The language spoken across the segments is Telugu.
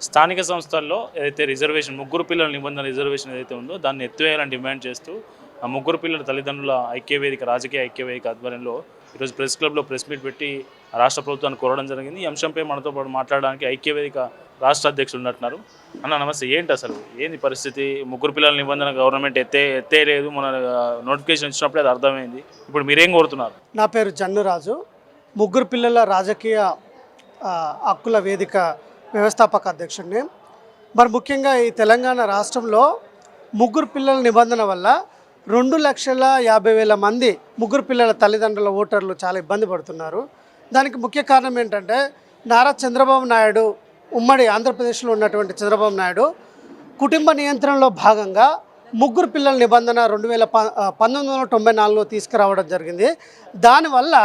స్థానిక సంస్థల్లో ఏదైతే రిజర్వేషన్ ముగ్గురు పిల్లల నిబంధన రిజర్వేషన్ ఏదైతే ఉందో దాన్ని ఎత్తివేయాలని డిమాండ్ చేస్తూ ఆ ముగ్గురు పిల్లల తల్లిదండ్రుల ఐక్యవేదిక రాజకీయ ఐక్యవేదిక ఆధ్వర్యంలో ఈరోజు ప్రెస్ క్లబ్లో ప్రెస్ మీట్ పెట్టి రాష్ట్ర ప్రభుత్వాన్ని కోరడం జరిగింది. ఈ అంశంపై మనతో పాటు మాట్లాడడానికి ఐక్యవేదిక రాష్ట్ర అధ్యక్షులు ఉన్నట్టున్నారు. అన్న నమస్తే, ఏంటి అసలు ఏంది పరిస్థితి? ముగ్గురు పిల్లల నిబంధన గవర్నమెంట్ ఎత్తేయలేదు, మన నోటిఫికేషన్ ఇచ్చినప్పుడే అది అర్థమైంది. ఇప్పుడు మీరేం కోరుతున్నారు? నా పేరు జన్నురాజు, ముగ్గురు పిల్లల రాజకీయ హక్కుల వేదిక వ్యవస్థాపక అధ్యక్షుడిని. మరి ముఖ్యంగా ఈ తెలంగాణ రాష్ట్రంలో ముగ్గురు పిల్లల నిబంధన వల్ల 2,50,000 మంది ముగ్గురు పిల్లల తల్లిదండ్రుల ఓటర్లు చాలా ఇబ్బంది పడుతున్నారు. దానికి ముఖ్య కారణం ఏంటంటే నారా చంద్రబాబు నాయుడు, ఉమ్మడి ఆంధ్రప్రదేశ్లో ఉన్నటువంటి చంద్రబాబు నాయుడు కుటుంబ నియంత్రణలో భాగంగా ముగ్గురు పిల్లల నిబంధన 1994లో తీసుకురావడం జరిగింది. దానివల్ల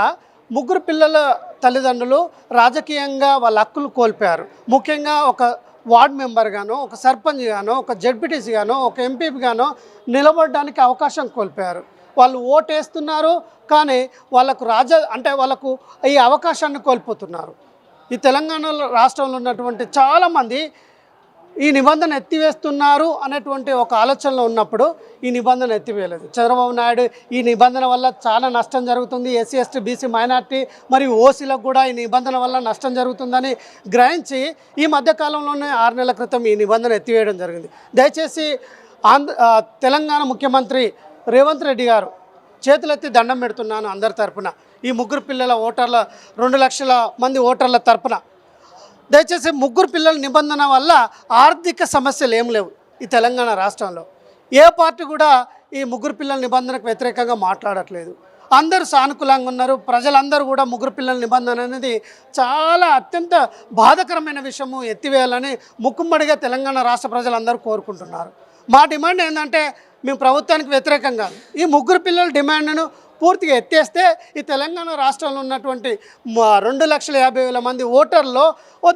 ముగ్గురు పిల్లల తల్లిదండ్రులు రాజకీయంగా వాళ్ళ హక్కులు కోల్పోయారు. ముఖ్యంగా ఒక వార్డ్ మెంబర్ గానో, ఒక సర్పంచ్ గానో, ఒక జడ్పీటీసీ గానో, ఒక ఎంపీపీ గానో నిలబడడానికి అవకాశం కోల్పోయారు. వాళ్ళు ఓటేస్తున్నారు కానీ వాళ్ళకు వాళ్ళకు ఈ అవకాశాన్ని కోల్పోతున్నారు. ఈ తెలంగాణ రాష్ట్రంలో ఉన్నటువంటి చాలామంది ఈ నిబంధన ఎత్తివేస్తున్నారు అనేటువంటి ఒక ఆలోచనలో ఉన్నప్పుడు ఈ నిబంధన ఎత్తివేయలేదు. చంద్రబాబు నాయుడు ఈ నిబంధన వల్ల చాలా నష్టం జరుగుతుంది, ఎస్సీ ఎస్టీ బీసీ మైనార్టీ మరియు ఓసీలకు కూడా ఈ నిబంధన వల్ల నష్టం జరుగుతుందని గ్రహించి ఈ మధ్యకాలంలోనే 6 నెలల క్రితం ఈ నిబంధన ఎత్తివేయడం జరిగింది. దయచేసి తెలంగాణ ముఖ్యమంత్రి రేవంత్ రెడ్డి గారు చేతులెత్తి దండం పెడుతున్నాను అందరి తరపున, ఈ ముగ్గురు పిల్లల ఓటర్ల 2 లక్షల మంది ఓటర్ల తరపున దయచేసి ముగ్గురు పిల్లల నిబంధన వల్ల ఆర్థిక సమస్యలు ఏం లేవు. ఈ తెలంగాణ రాష్ట్రంలో ఏ పార్టీ కూడా ఈ ముగ్గురు పిల్లల నిబంధనకు వ్యతిరేకంగా మాట్లాడట్లేదు. అందరూ సానుకూలంగా ఉన్నారు. ప్రజలందరూ కూడా ముగ్గురు పిల్లల నిబంధన అనేది చాలా అత్యంత బాధాకరమైన విషయము, ఎత్తివేయాలని ముక్కుమ్మడిగా తెలంగాణ రాష్ట్ర ప్రజలందరూ కోరుకుంటున్నారు. మా డిమాండ్ ఏంటంటే మేము ప్రభుత్వానికి వ్యతిరేకం కాదు, ఈ ముగ్గురు పిల్లల డిమాండ్ను పూర్తిగా ఎత్తేస్తే ఈ తెలంగాణ రాష్ట్రంలో ఉన్నటువంటి 2,50,000 మంది ఓటర్లో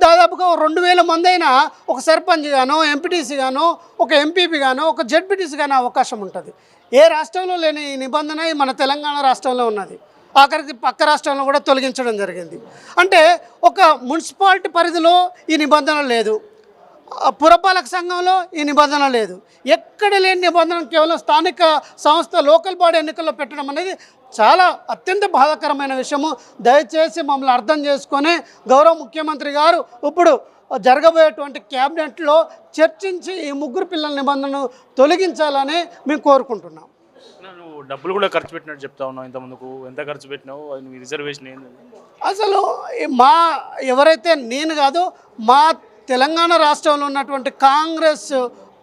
దాదాపుగా 2,000 మంది అయినా ఒక సర్పంచ్ గానో, ఎంపీటీసీ గానో, ఒక ఎంపీపీ గానో, ఒక జడ్పీటీసీ గానో అవకాశం ఉంటుంది. ఏ రాష్ట్రంలో లేని ఈ నిబంధన మన తెలంగాణ రాష్ట్రంలో ఉన్నది. ఆఖరికి పక్క రాష్ట్రంలో కూడా తొలగించడం జరిగింది. అంటే ఒక మున్సిపాలిటీ పరిధిలో ఈ నిబంధన లేదు, పురపాలక సంఘంలో ఈ నిబంధన లేదు, ఎక్కడ లేని నిబంధన కేవలం స్థానిక సంస్థ లోకల్ బాడీ ఎన్నికల్లో పెట్టడం అనేది చాలా అత్యంత బాధాకరమైన విషయము. దయచేసి మమ్మల్ని అర్థం చేసుకొని గౌరవ ముఖ్యమంత్రి గారు ఇప్పుడు జరగబోయేటువంటి క్యాబినెట్లో చర్చించి ఈ ముగ్గురు పిల్లల నిబంధనను తొలగించాలని మేము కోరుకుంటున్నాం. నువ్వు డబ్బులు కూడా ఖర్చు పెట్టినట్టు చెప్తా ఉన్నావు, ఇంతకుముందుకు ఎంత ఖర్చు పెట్టినావు, అది రిజర్వేషన్ ఏంది? అసలు ఎవరైతే నేను కాదు, మా తెలంగాణ రాష్ట్రంలో ఉన్నటువంటి కాంగ్రెస్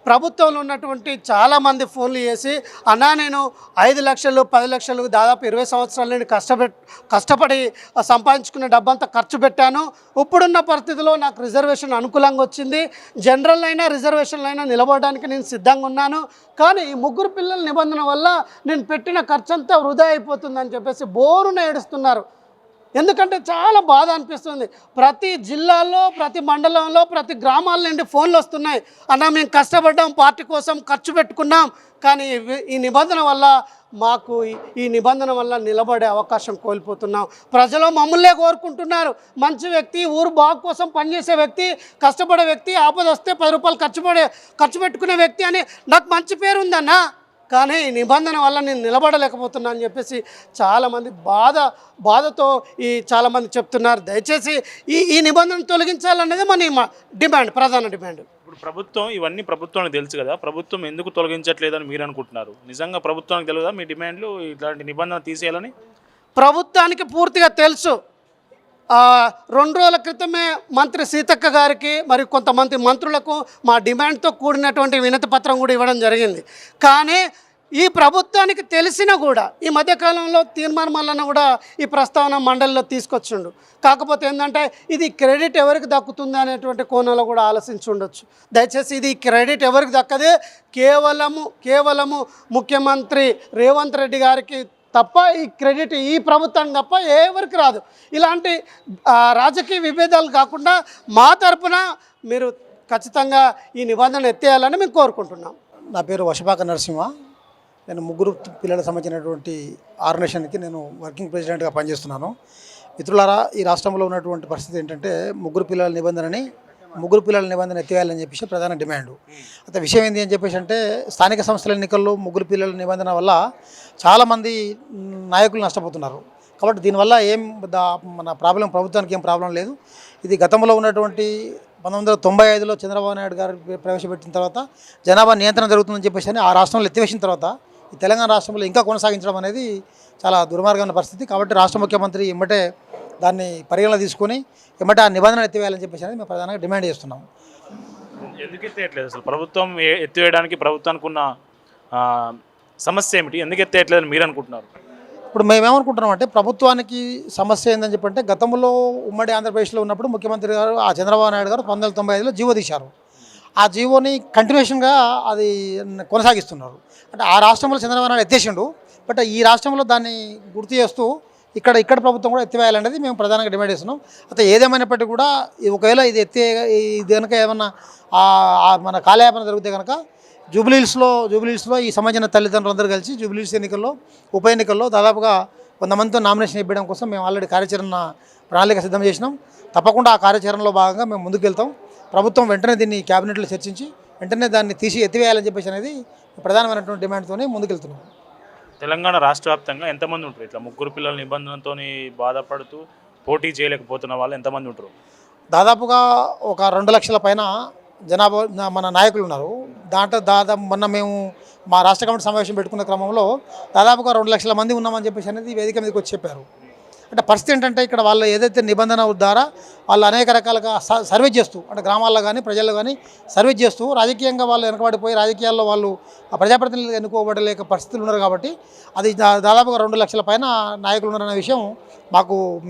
ప్రభుత్వంలో ఉన్నటువంటి చాలామంది ఫోన్లు చేసి, అన్నా నేను 5 లక్షలు 10 లక్షలు దాదాపు 20 సంవత్సరాల నుండి కష్టపడి సంపాదించుకున్న డబ్బంతా ఖర్చు పెట్టాను, ఇప్పుడున్న పరిస్థితిలో నాకు రిజర్వేషన్ అనుకూలంగా వచ్చింది, జనరల్ అయినా రిజర్వేషన్లు అయినా నిలబడడానికి నేను సిద్ధంగా ఉన్నాను, కానీ ఈ ముగ్గురు పిల్లల నిబంధన వల్ల నేను పెట్టిన ఖర్చంతా వృధా అయిపోతుందని చెప్పేసి బోరున ఏడుస్తున్నారు. ఎందుకంటే చాలా బాధ అనిపిస్తుంది. ప్రతి జిల్లాలో, ప్రతి మండలంలో, ప్రతి గ్రామాల నుండి ఫోన్లు వస్తున్నాయి, అన్న మేము కష్టపడ్డాం, పార్టీ కోసం ఖర్చు పెట్టుకున్నాం, కానీ ఈ నిబంధన వల్ల మాకు ఈ నిబంధన వల్ల నిలబడే అవకాశం కోల్పోతున్నాం. ప్రజలు మమ్మల్నే కోరుకుంటున్నారు, మంచి వ్యక్తి, ఊరు బాగు కోసం పనిచేసే వ్యక్తి, కష్టపడే వ్యక్తి, ఆపద వస్తే 10 రూపాయలు ఖర్చు పెట్టుకునే వ్యక్తి అని నాకు మంచి పేరు ఉందన్న, కానీ ఈ నిబంధన వల్ల నేను నిలబడలేకపోతున్నా అని చెప్పేసి చాలామంది బాధతో చాలామంది చెప్తున్నారు. దయచేసి ఈ నిబంధన తొలగించాలనేది మన డిమాండ్, ప్రధాన డిమాండ్. ఇప్పుడు ప్రభుత్వం ఇవన్నీ ప్రభుత్వానికి తెలుసు కదా, ప్రభుత్వం ఎందుకు తొలగించట్లేదని మీరు అనుకుంటున్నారు? నిజంగా ప్రభుత్వానికి తెలియదా మీ డిమాండ్లు ఇట్లాంటి నిబంధన తీసేయాలని? ప్రభుత్వానికి పూర్తిగా తెలుసు. 2 రోజుల క్రితమే మంత్రి సీతక్క గారికి మరి కొంతమంది మంత్రులకు మా డిమాండ్తో కూడినటువంటి వినతి పత్రం కూడా ఇవ్వడం జరిగింది. కానీ ఈ ప్రభుత్వానికి తెలిసినా కూడా ఈ మధ్యకాలంలో తీర్మానం వలన కూడా ఈ ప్రస్తావన మండలిలో తీసుకొచ్చిండు. కాకపోతే ఏంటంటే ఇది క్రెడిట్ ఎవరికి దక్కుతుంది అనేటువంటి కోణంలో కూడా ఆలోచించి ఉండొచ్చు. దయచేసి ఇది క్రెడిట్ ఎవరికి దక్కదే, కేవలము ముఖ్యమంత్రి రేవంత్ రెడ్డి గారికి తప్ప ఈ క్రెడిట్ ఈ ప్రభుత్వానికి తప్ప ఎవరికి రాదు. ఇలాంటి రాజకీయ విభేదాలు కాకుండా మా తరపున మీరు ఖచ్చితంగా ఈ నిబంధన ఎత్తేయాలని మేము కోరుకుంటున్నాం. నా పేరు వశపాక నరసింహ. నేను ముగ్గురు పిల్లలకు సంబంధించినటువంటి ఆర్గనైజేషన్కి నేను వర్కింగ్ ప్రెసిడెంట్గా పనిచేస్తున్నాను. మిత్రులారా, ఈ రాష్ట్రంలో ఉన్నటువంటి పరిస్థితి ఏంటంటే ముగ్గురు పిల్లల నిబంధనని ముగ్గురు పిల్లల నిబంధన ఎత్తివేయాలని చెప్పేసి ప్రధాన డిమాండ్. అయితే విషయం ఏంటి అని చెప్పేసి అంటే స్థానిక సంస్థల ఎన్నికల్లో ముగ్గురు పిల్లల నిబంధన వల్ల చాలామంది నాయకులు నష్టపోతున్నారు. కాబట్టి దీనివల్ల మన ప్రభుత్వానికి ఏం ప్రాబ్లం లేదు. ఇది గతంలో ఉన్నటువంటి 1995లో చంద్రబాబు నాయుడు గారు ప్రవేశపెట్టిన తర్వాత జనాభా నియంత్రణ జరుగుతుందని చెప్పేసి ఆ రాష్ట్రంలో ఎత్తివేసిన తర్వాత ఈ తెలంగాణ రాష్ట్రంలో ఇంకా కొనసాగించడం అనేది చాలా దుర్మార్గమైన పరిస్థితి. కాబట్టి రాష్ట్ర ముఖ్యమంత్రి ఎమ్మటే దాన్ని పరిగణన తీసుకొని ఎమ్మటే ఆ నిబంధన ఎత్తివేయాలని చెప్పేసి అనేది మేము ప్రధానంగా డిమాండ్ చేస్తున్నాము. ఎందుకు ఎత్తేయట్లేదు అసలు ప్రభుత్వం ఎత్తివేయడానికి ప్రభుత్వానికి ఉన్న సమస్య ఏమిటి, ఎందుకు ఎత్తేయట్లేదని మీరు అనుకుంటున్నారు? ఇప్పుడు మేమేమనుకుంటున్నాం అంటే ప్రభుత్వానికి సమస్య ఏందని చెప్పంటే గతంలో ఉమ్మడి ఆంధ్రప్రదేశ్లో ఉన్నప్పుడు ముఖ్యమంత్రి గారు ఆ చంద్రబాబు నాయుడు గారు 1995లో జీవో తీశారు. ఆ జీవోని కంటిన్యూషన్గా అది కొనసాగిస్తున్నారు. అంటే ఆ రాష్ట్రంలో చంద్రబాబు నాయుడు ఎత్తేసిండు, బట్ ఈ రాష్ట్రంలో దాన్ని గుర్తు చేస్తూ ఇక్కడ ప్రభుత్వం కూడా ఎత్తివేయాలనేది మేము ప్రధానంగా డిమాండ్ చేస్తున్నాం. అయితే ఏదేమైనప్పటికీ కూడా ఒకవేళ ఇది కనుక ఏమన్నా మన కాలయాపన జరిగితే కనుక జూబ్లీహిల్స్లో ఈ సంబంధించిన తల్లిదండ్రులందరూ కలిసి జూబ్లీహిల్స్ ఉప ఎన్నికల్లో దాదాపుగా 100 మందితో నామినేషన్ ఇవ్వడం కోసం మేము ఆల్రెడీ ప్రణాళిక సిద్ధం చేసినాం. తప్పకుండా ఆ కార్యాచరణలో భాగంగా మేము ముందుకు వెళ్తాం. ప్రభుత్వం వెంటనే దీన్ని క్యాబినెట్లో చర్చించి వెంటనే దాన్ని ఎత్తివేయాలని చెప్పేసి అనేది ప్రధానమైనటువంటి డిమాండ్తోనే ముందుకెళ్తున్నాం. తెలంగాణ రాష్ట్ర వ్యాప్తంగా ఎంతమంది ఉంటారు ఇట్లా ముగ్గురు పిల్లల నిబంధనతో బాధపడుతూ పోటీ చేయలేకపోతున్న వాళ్ళు ఎంతమంది ఉంటారు? దాదాపుగా ఒక 2 లక్షల పైన జనాభా మన నాయకులు ఉన్నారు. దాంట్లో మొన్న మేము మా రాష్ట్ర కమిటీ సమావేశం పెట్టుకున్న క్రమంలో దాదాపుగా 2 లక్షల మంది ఉన్నామని చెప్పేసి అనేది వేదిక మీదకి వచ్చి చెప్పారు. అంటే పరిస్థితి ఏంటంటే ఇక్కడ వాళ్ళు ఏదైతే నిబంధన ద్వారా వాళ్ళు అనేక రకాలుగా సర్వీస్ చేస్తూ అంటే గ్రామాల్లో కానీ ప్రజల్లో కానీ సర్వీస్ చేస్తూ రాజకీయంగా వాళ్ళు వెనకబడిపోయి రాజకీయాల్లో వాళ్ళు ప్రజాప్రతినిధులు ఎన్నుకోబడలేక పరిస్థితులు ఉన్నారు. కాబట్టి అది దాదాపుగా 2 లక్షల పైన నాయకులు ఉన్నారనే విషయం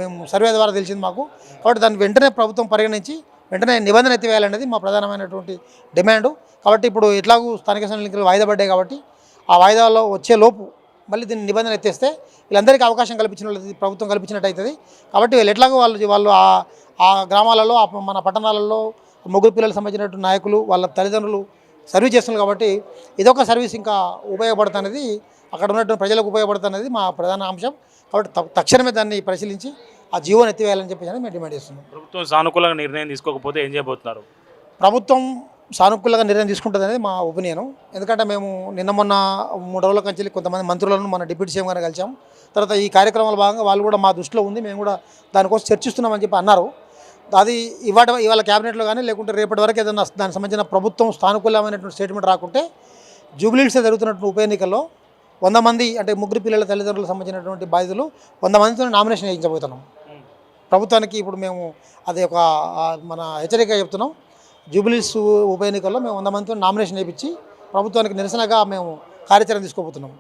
మేము సర్వే ద్వారా తెలిసింది మాకు. కాబట్టి దాన్ని వెంటనే ప్రభుత్వం పరిగణించి వెంటనే నిబంధన ఎత్తివేయాలనేది మా ప్రధానమైనటువంటి డిమాండు. కాబట్టి ఇప్పుడు ఎట్లాగూ స్థానిక సంస్థల ఎన్నికలు వాయిదా పడ్డాయి కాబట్టి ఆ వాయిదాలో వచ్చే లోపు మళ్ళీ దీన్ని నిబంధన ఎత్తేస్తే వీళ్ళందరికీ అవకాశం ప్రభుత్వం కల్పించినట్టు అవుతుంది. కాబట్టి వీళ్ళు ఎట్లాగో వాళ్ళు ఆ గ్రామాలలో మన పట్టణాలలో ముగ్గురు పిల్లలకు సంబంధించినటువంటి నాయకులు వాళ్ళ తల్లిదండ్రులు సర్వీస్ చేస్తున్నారు. కాబట్టి ఇదొక సర్వీస్ ఇంకా ఉపయోగపడుతున్నది, అక్కడ ఉన్నటువంటి ప్రజలకు ఉపయోగపడుతున్నది మా ప్రధాన అంశం. కాబట్టి తక్షణమే దాన్ని పరిశీలించి ఆ జీవోని ఎత్తివేయాలని చెప్పేసి మేము డిమాండ్ చేస్తున్నాం. ప్రభుత్వం సానుకూలంగా నిర్ణయం తీసుకోకపోతే ఏం చేయబోతున్నారు? ప్రభుత్వం సానుకూలంగా నిర్ణయం తీసుకుంటుంది అనేది మా ఒపీనియన్. ఎందుకంటే మేము మొన్న 3 రోజుల కంచెల్లి కొంతమంది మంత్రులను మన డిప్యూటీ సీఎం గారిని కలిసాం. తర్వాత ఈ కార్యక్రమాల భాగంగా వాళ్ళు కూడా మా దృష్టిలో ఉంది, మేము కూడా దానికోసం చర్చిస్తున్నామని చెప్పి అన్నారు. అది ఇవాళ క్యాబినెట్లో కానీ లేకుంటే రేపటి వరకు ఏదైనా దానికి సంబంధించిన ప్రభుత్వం సానుకూలమైనటువంటి స్టేట్మెంట్ రాకుంటే జూబ్లీహిల్స్లో జరుగుతున్నటువంటి ఉప ఎన్నికల్లో 100 మంది అంటే ముగ్గురు పిల్లల తల్లిదండ్రులకు సంబంధించినటువంటి బాధితులు 100 మందితో నామినేషన్ వేయించబోతున్నాం ప్రభుత్వానికి. ఇప్పుడు మేము అది మన హెచ్చరిక చెప్తున్నాం. జూబ్లీహిల్స్ ఉప ఎన్నికల్లో మేము 100 మందితో నామినేషన్ వేయించి ప్రభుత్వానికి నిరసనగా మేము కార్యాచరణ తీసుకోబోతున్నాం.